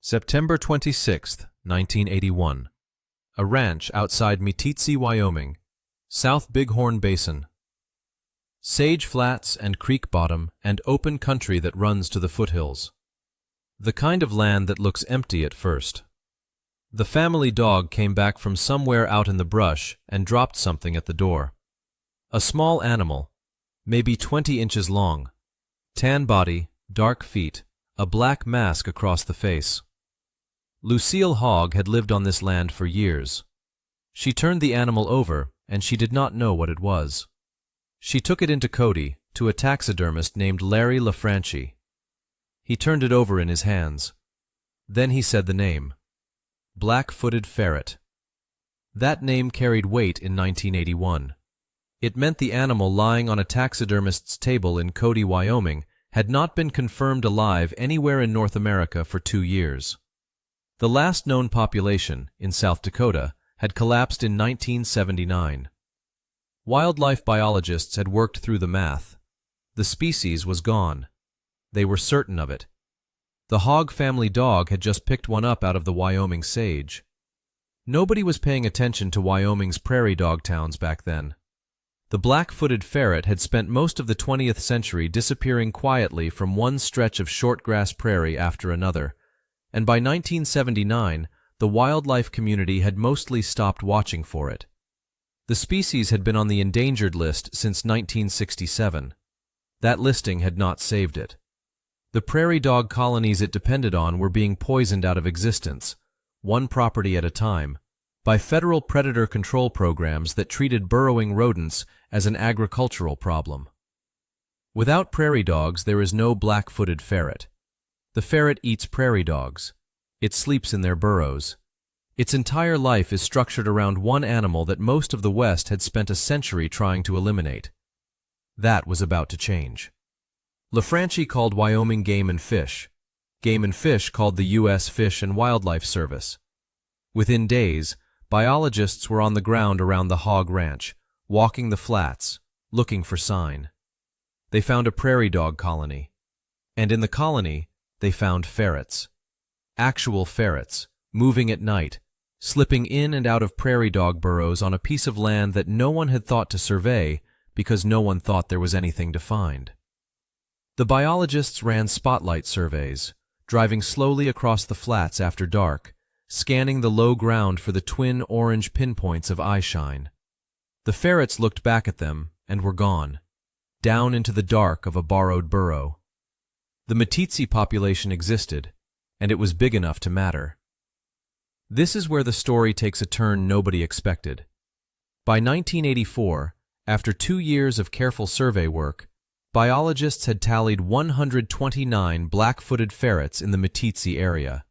September 26, 1981. A ranch outside Meeteetse, Wyoming, South Bighorn Basin. Sage flats and creek bottom and open country that runs to the foothills. The kind of land that looks empty at first. The family dog came back from somewhere out in the brush and dropped something at the door. A small animal, maybe 20 inches long, tan body, dark feet, a black mask across the face. Lucille Hogg had lived on this land for years. She turned the animal over, and she did not know what it was. She took it into Cody, to a taxidermist named Larry LaFranchi. He turned it over in his hands. Then he said the name. Black-footed ferret. That name carried weight in 1981. It meant the animal lying on a taxidermist's table in Cody, Wyoming, had not been confirmed alive anywhere in North America for 2 years. The last known population, in South Dakota, had collapsed in 1979. Wildlife biologists had worked through the math. The species was gone. They were certain of it. The Hogg family dog had just picked one up out of the Wyoming sage. Nobody was paying attention to Wyoming's prairie dog towns back then. The black-footed ferret had spent most of the 20th century disappearing quietly from one stretch of short-grass prairie after another, and by 1979, the wildlife community had mostly stopped watching for it. The species had been on the endangered list since 1967. That listing had not saved it. The prairie dog colonies it depended on were being poisoned out of existence, one property at a time, by federal predator control programs that treated burrowing rodents as an agricultural problem. Without prairie dogs, there is no black-footed ferret. The ferret eats prairie dogs. It sleeps in their burrows. Its entire life is structured around one animal that most of the West had spent a century trying to eliminate. That was about to change. LaFranchi called Wyoming Game and Fish. Game and Fish called the U.S. Fish and Wildlife Service. Within days, biologists were on the ground around the Hogg Ranch, walking the flats, looking for sign. They found a prairie dog colony. And in the colony, they found ferrets. Actual ferrets, moving at night, slipping in and out of prairie dog burrows on a piece of land that no one had thought to survey because no one thought there was anything to find. The biologists ran spotlight surveys, driving slowly across the flats after dark, scanning the low ground for the twin orange pinpoints of eyeshine. The ferrets looked back at them and were gone, down into the dark of a borrowed burrow. The Meeteetse population existed, and it was big enough to matter. This is where the story takes a turn nobody expected. By 1984, after 2 years of careful survey work, biologists had tallied 129 black-footed ferrets in the Meeteetse area.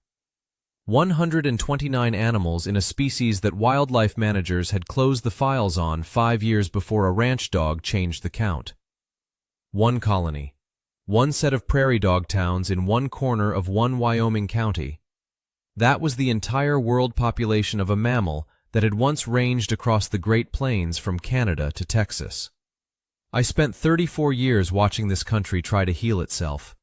129 animals in a species that wildlife managers had closed the files on 5 years before a ranch dog changed the count. One colony. One set of prairie dog towns in one corner of one Wyoming county. That was the entire world population of a mammal that had once ranged across the Great Plains from Canada to Texas. I spent 34 years watching this country try to heal itself.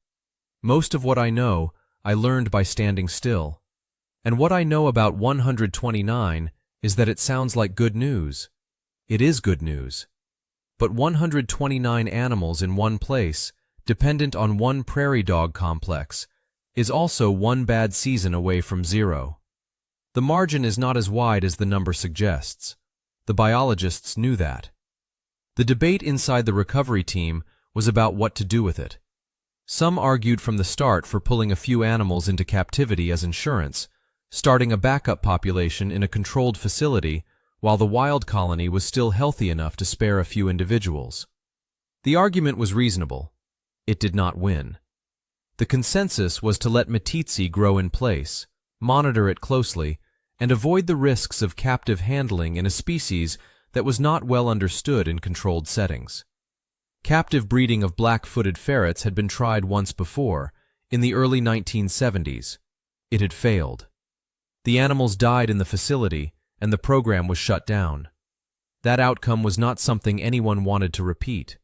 Most of what I know, I learned by standing still. And what I know about 129 is that it sounds like good news. It is good news. But 129 animals in one place, dependent on one prairie dog complex, is also one bad season away from zero. The margin is not as wide as the number suggests. The biologists knew that. The debate inside the recovery team was about what to do with it. Some argued from the start for pulling a few animals into captivity as insurance, starting a backup population in a controlled facility while the wild colony was still healthy enough to spare a few individuals. The argument was reasonable. It did not win. The consensus was to let Meeteetse grow in place, monitor it closely, and avoid the risks of captive handling in a species that was not well understood in controlled settings. Captive breeding of black-footed ferrets had been tried once before, in the early 1970s. It had failed. The animals died in the facility, and the program was shut down. That outcome was not something anyone wanted to repeat.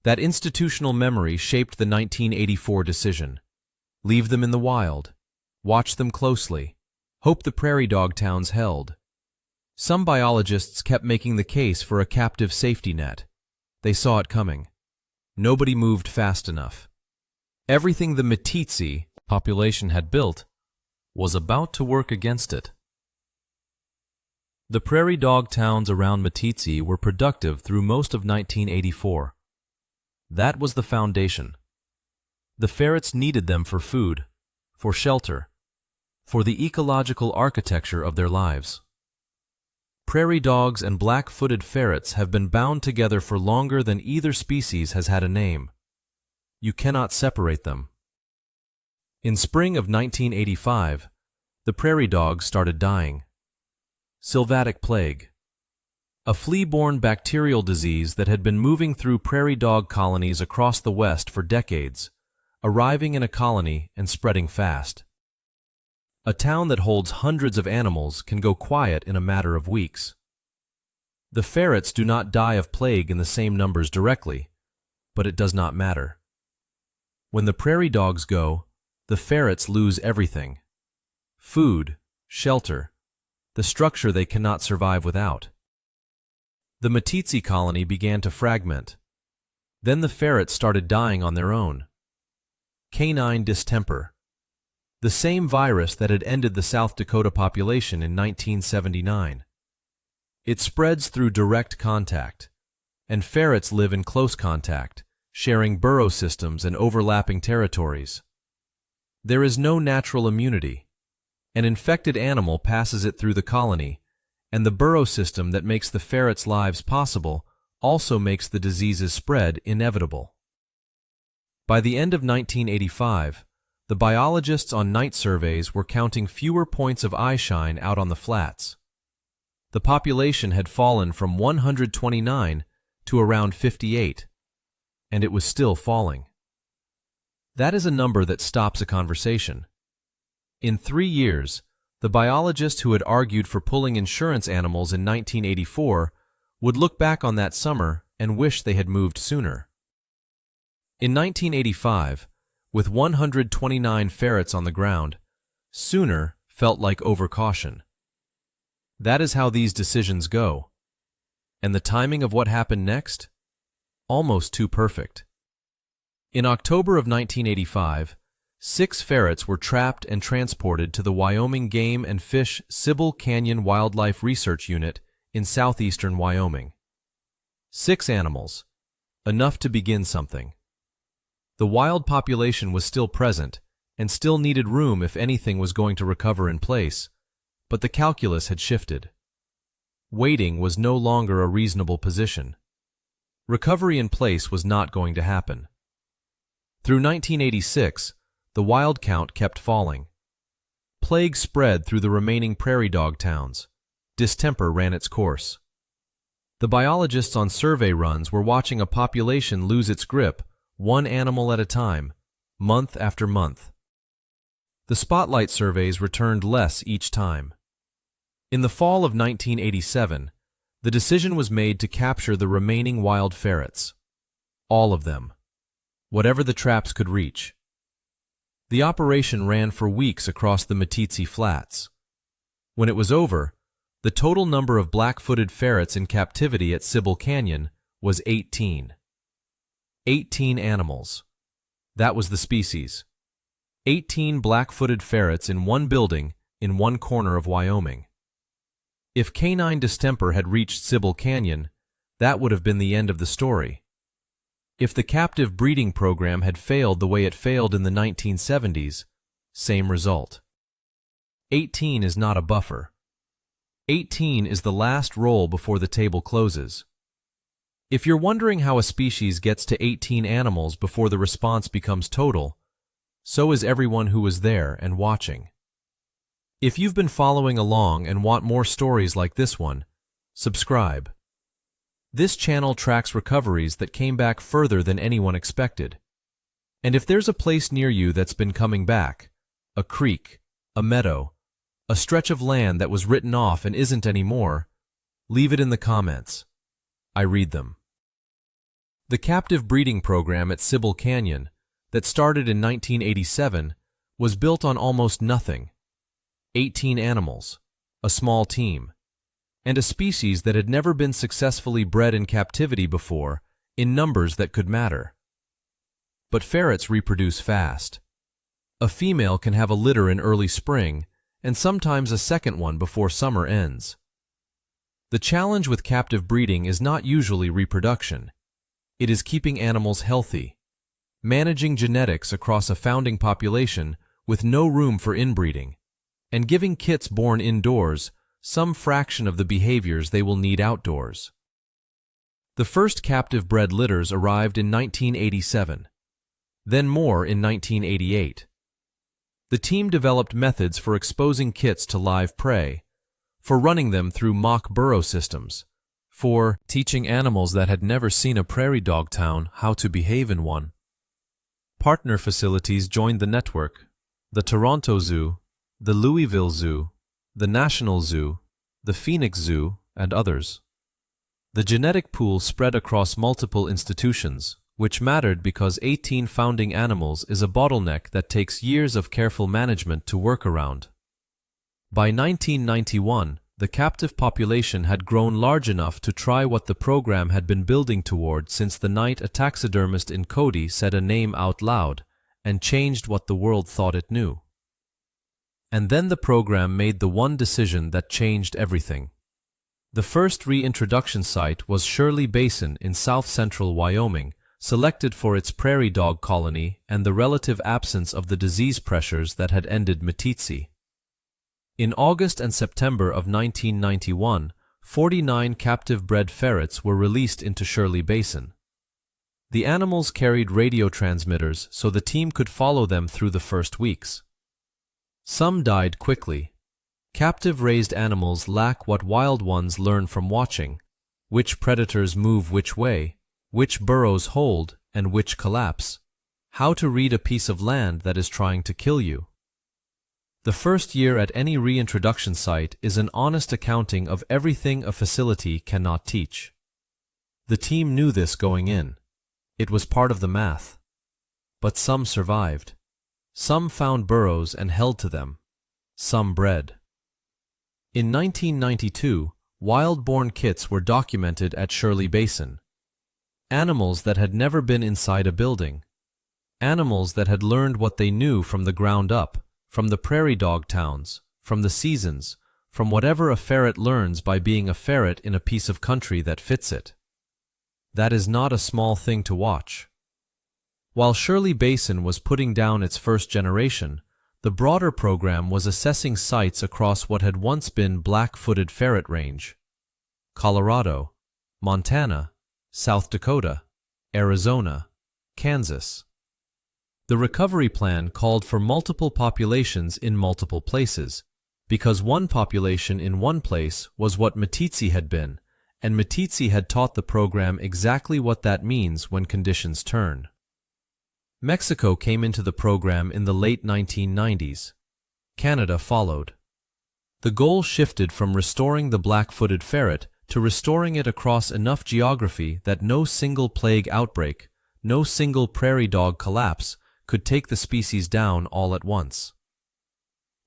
That institutional memory shaped the 1984 decision. Leave them in the wild. Watch them closely. Hope the prairie dog towns held. Some biologists kept making the case for a captive safety net. They saw it coming. Nobody moved fast enough. Everything the Meeteetse population had built was about to work against it. The prairie dog towns around Meeteetse were productive through most of 1984. That was the foundation. The ferrets needed them for food, for shelter, for the ecological architecture of their lives. Prairie dogs and black-footed ferrets have been bound together for longer than either species has had a name. You cannot separate them. In spring of 1985, the prairie dogs started dying. Sylvatic plague, a flea-borne bacterial disease that had been moving through prairie dog colonies across the West for decades, arriving in a colony and spreading fast. A town that holds hundreds of animals can go quiet in a matter of weeks. The ferrets do not die of plague in the same numbers directly, but it does not matter. When the prairie dogs go, the ferrets lose everything: food, shelter, the structure they cannot survive without. The Meeteetse colony began to fragment. Then the ferrets started dying on their own. Canine distemper, the same virus that had ended the South Dakota population in 1979. It spreads through direct contact, and ferrets live in close contact, sharing burrow systems and overlapping territories. There is no natural immunity. An infected animal passes it through the colony, and the burrow system that makes the ferrets' lives possible also makes the disease's spread inevitable. By the end of 1985, the biologists on night surveys were counting fewer points of eyeshine out on the flats. The population had fallen from 129 to around 58, and it was still falling. That is a number that stops a conversation. In 3 years, the biologist who had argued for pulling insurance animals in 1984 would look back on that summer and wish they had moved sooner. In 1985, with 129 ferrets on the ground, sooner felt like overcaution. That is how these decisions go. And the timing of what happened next? Almost too perfect. In October of 1985, 6 ferrets were trapped and transported to the Wyoming Game and Fish Sibyl Canyon Wildlife Research Unit in southeastern Wyoming. 6 animals, enough to begin something. The wild population was still present and still needed room if anything was going to recover in place, but the calculus had shifted. Waiting was no longer a reasonable position. Recovery in place was not going to happen. Through 1986, the wild count kept falling. Plague spread through the remaining prairie dog towns. Distemper ran its course. The biologists on survey runs were watching a population lose its grip, one animal at a time, month after month. The spotlight surveys returned less each time. In the fall of 1987, the decision was made to capture the remaining wild ferrets. All of them. Whatever the traps could reach. The operation ran for weeks across the Meeteetse Flats. When it was over, the total number of black-footed ferrets in captivity at Sibyl Canyon was 18. 18 animals. That was the species. 18 black-footed ferrets in one building in one corner of Wyoming. If canine distemper had reached Sibyl Canyon, that would have been the end of the story. If the captive breeding program had failed the way it failed in the 1970s, same result. 18 is not a buffer. 18 is the last roll before the table closes. If you're wondering how a species gets to 18 animals before the response becomes total, so is everyone who was there and watching. If you've been following along and want more stories like this one, subscribe. This channel tracks recoveries that came back further than anyone expected. And if there's a place near you that's been coming back, a creek, a meadow, a stretch of land that was written off and isn't anymore, leave it in the comments. I read them. The captive breeding program at Sibyl Canyon, that started in 1987, was built on almost nothing: 18 animals, a small team, and a species that had never been successfully bred in captivity before in numbers that could matter. But ferrets reproduce fast. A female can have a litter in early spring and sometimes a second one before summer ends. The challenge with captive breeding is not usually reproduction. It is keeping animals healthy, managing genetics across a founding population with no room for inbreeding, and giving kits born indoors some fraction of the behaviors they will need outdoors. The first captive bred litters arrived in 1987, then more in 1988. The team developed methods for exposing kits to live prey, for running them through mock burrow systems, for teaching animals that had never seen a prairie dog town how to behave in one. Partner facilities joined the network: the Toronto Zoo, the Louisville Zoo, the National Zoo, the Phoenix Zoo, and others. The genetic pool spread across multiple institutions, which mattered because 18 founding animals is a bottleneck that takes years of careful management to work around. By 1991, the captive population had grown large enough to try what the program had been building toward since the night a taxidermist in Cody said a name out loud and changed what the world thought it knew. And then the program made the one decision that changed everything. The first reintroduction site was Shirley Basin in south-central Wyoming, selected for its prairie dog colony and the relative absence of the disease pressures that had ended Meeteetse. In August and September of 1991, 49 captive-bred ferrets were released into Shirley Basin. The animals carried radio transmitters so the team could follow them through the first weeks. Some died quickly. Captive-raised animals lack what wild ones learn from watching: which predators move which way, which burrows hold and which collapse, how to read a piece of land that is trying to kill you. The first year at any reintroduction site is an honest accounting of everything a facility cannot teach. The team knew this going in. It was part of the math. But some survived. Some found burrows and held to them. Some bred. In 1992, wild-born kits were documented at Shirley Basin. Animals that had never been inside a building. Animals that had learned what they knew from the ground up, from the prairie dog towns, from the seasons, from whatever a ferret learns by being a ferret in a piece of country that fits it. That is not a small thing to watch. While Shirley Basin was putting down its first generation, the broader program was assessing sites across what had once been black-footed ferret range: Colorado, Montana, South Dakota, Arizona, Kansas. The recovery plan called for multiple populations in multiple places, because one population in one place was what Meeteetse had been, and Meeteetse had taught the program exactly what that means when conditions turn. Mexico came into the program in the late 1990s. Canada followed. The goal shifted from restoring the black-footed ferret to restoring it across enough geography that no single plague outbreak, no single prairie dog collapse could take the species down all at once.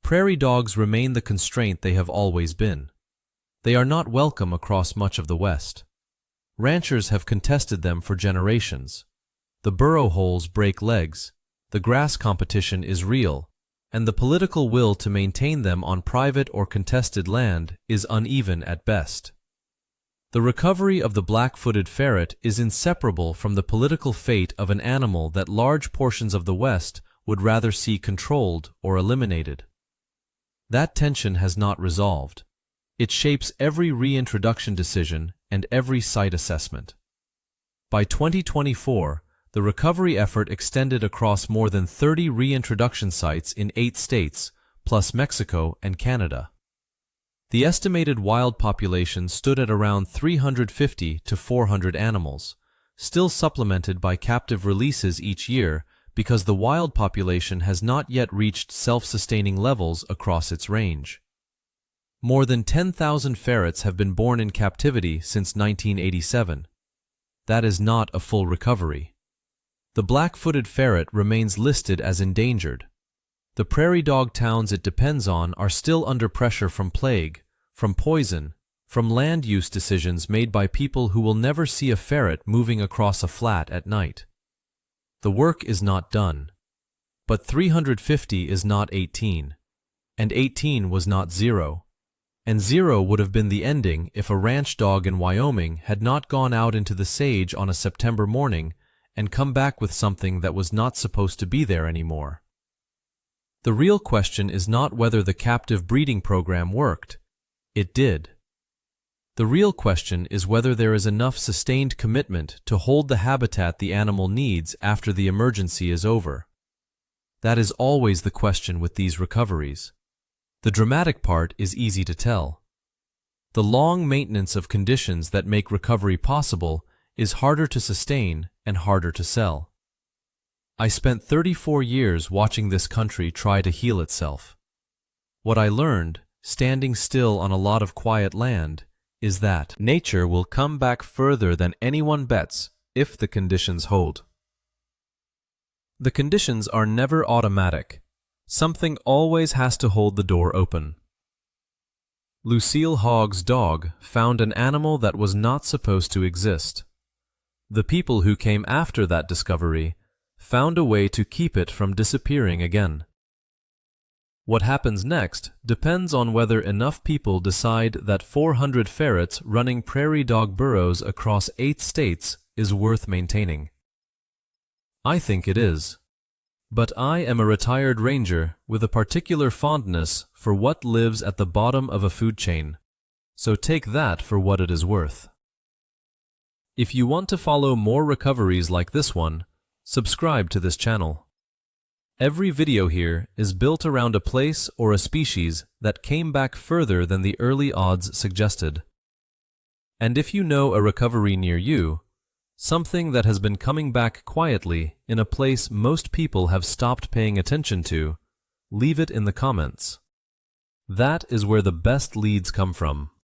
Prairie dogs remain the constraint they have always been. They are not welcome across much of the West. Ranchers have contested them for generations. The burrow holes break legs, the grass competition is real, and the political will to maintain them on private or contested land is uneven at best. The recovery of the black-footed ferret is inseparable from the political fate of an animal that large portions of the West would rather see controlled or eliminated. That tension has not resolved. It shapes every reintroduction decision and every site assessment. By 2024, the recovery effort extended across more than 30 reintroduction sites in 8 states, plus Mexico and Canada. The estimated wild population stood at around 350 to 400 animals, still supplemented by captive releases each year because the wild population has not yet reached self-sustaining levels across its range. More than 10,000 ferrets have been born in captivity since 1987. That is not a full recovery. The black-footed ferret remains listed as endangered. The prairie dog towns it depends on are still under pressure from plague, from poison, from land use decisions made by people who will never see a ferret moving across a flat at night. The work is not done. But 350 is not 18, and 18 was not 0, and 0 would have been the ending if a ranch dog in Wyoming had not gone out into the sage on a September morning and come back with something that was not supposed to be there anymore. The real question is not whether the captive breeding program worked. It did. The real question is whether there is enough sustained commitment to hold the habitat the animal needs after the emergency is over. That is always the question with these recoveries. The dramatic part is easy to tell. The long maintenance of conditions that make recovery possible is harder to sustain and harder to sell. I spent 34 years watching this country try to heal itself. What I learned, standing still on a lot of quiet land, is that nature will come back further than anyone bets if the conditions hold. The conditions are never automatic. Something always has to hold the door open. Lucille Hogg's dog found an animal that was not supposed to exist. The people who came after that discovery found a way to keep it from disappearing again. What happens next depends on whether enough people decide that 400 ferrets running prairie dog burrows across 8 states is worth maintaining. I think it is. But I am a retired ranger with a particular fondness for what lives at the bottom of a food chain, so take that for what it is worth. If you want to follow more recoveries like this one, subscribe to this channel. Every video here is built around a place or a species that came back further than the early odds suggested. And if you know a recovery near you, something that has been coming back quietly in a place most people have stopped paying attention to, leave it in the comments. That is where the best leads come from.